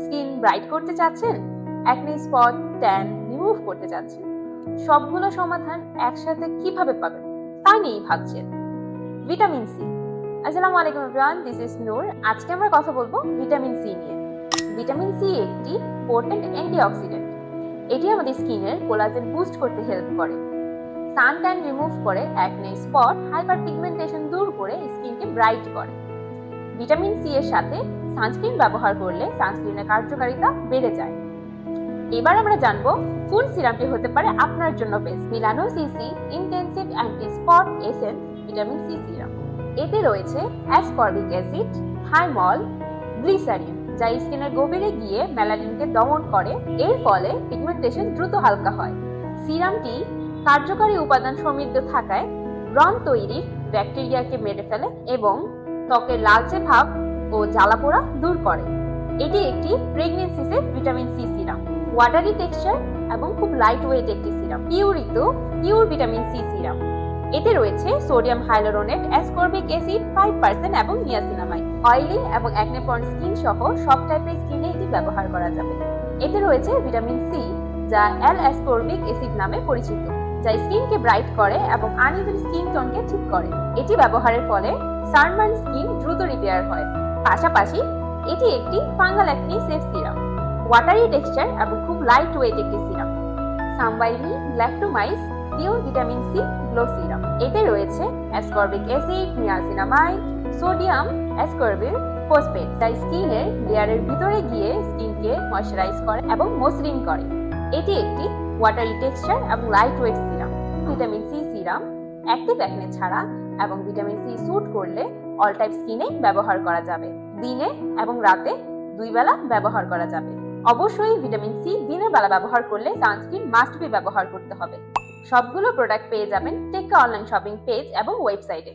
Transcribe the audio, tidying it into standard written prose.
Skin bright করতে চাচ্ছেন, acne spot, tan remove করতে চাচ্ছেন, সবগুলো সমাধান একসাথে কিভাবে পাবেন তা নিয়েই ভাবছেন। Vitamin C. আসসালামু আলাইকুম এভরিওয়ান, দিস ইজ নূর। আজকে আমরা কথা বলবো ভিটামিন সি নিয়ে। ভিটামিন সি একটি পোটেন্ট অ্যান্টিঅক্সিডেন্ট। এটি আমাদের স্কিনের কোলাজেন বুস্ট করতে হেল্প করে, সান ট্যান রিমুভ করে, অ্যাকনে স্পট, হাইপার পিগমেন্টেশন দূর করে স্কিনকে ব্রাইট করে। ভিটামিন সি এর সাথে সানস্ক্রিন ব্যবহার করলে সানস্ক্রিনের কার্যকারিতা বেড়ে যায়। এবার আমরা জানবো কোন সিরামটি হতে পারে আপনার জন্য best. Milano CC intensive anti spot essence vitamin C serum. এতে রয়েছে অ্যাসকর্বিক অ্যাসিড, থাইমল, গ্লিসারিন, যা স্কিনের গভীরে গিয়ে মেলানিনকে দমন করে। এর ফলে পিগমেন্টেশন দ্রুত হালকা হয়। সিরামটি কার্যকরী উপাদান সমৃদ্ধ থাকায় ব্রণ তৈরির ব্যাকটেরিয়াকে মেরে ফেলে এবং ত্বকের লালচে ভাব ও জ্বালাপোড়া দূর করে। এটি একটি pregnancy safe vitamin C serum, watery texture এবং খুব লাইট ওয়েট একটি সিরাম। Pure vitamin C serum. এতে রয়েছে সোডিয়াম হাইলুরোনেট, অ্যাসকর্বিক অ্যাসিড 5% এবং নিয়াসিনামাইড। অয়েলি এবং অ্যাকনে প্রন স্কিন সহ সব টাইপের স্কিনে এটি ব্যবহার করা যাবে। এতে রয়েছে ভিটামিন সি, যা অ্যাসকর্বিক অ্যাসিড নামে পরিচিত, যা স্কিনকে ব্রাইট করে এবং আনইভেন স্কিন টোনকে ঠিক করে। এটি ব্যবহারের ফলে সানবার্ন স্কিন দ্রুত রিপেয়ার হয়। পাশাপাশি এটি একটি fungal acne safe serum, watery texture এবং খুব লাইট ওয়েট একটি serum. Some By Mi galactomyces pure vitamin C glow serum. এতে রয়েছে ascorbic acid, niacinamide, sodium ascorbyl phosphate, যা স্কিনের লেয়ারের ভিতরে গিয়ে স্কিনকে ময়শ্চারাইজ করে এবং মসৃণ করে। এটি একটি ওয়াটারি টেক্সচার এবং light weight serum. Vitamin C serum active acne ছাড়া এবং ভিটামিন সি স্যুট করলে অল টাইপ স্কিনে ব্যবহার করা যাবে। দিনে এবং রাতে 2 বেলা ব্যবহার করা যাবে। অবশ্যই ভিটামিন সি দিনের বেলা ব্যবহার করলে সানস্ক্রিন মাস্ট বি ব্যবহার করতে হবে। সবগুলো প্রোডাক্ট পেয়ে যাবেন টেক্কা অনলাইন শপিং পেজ এবং ওয়েবসাইটে।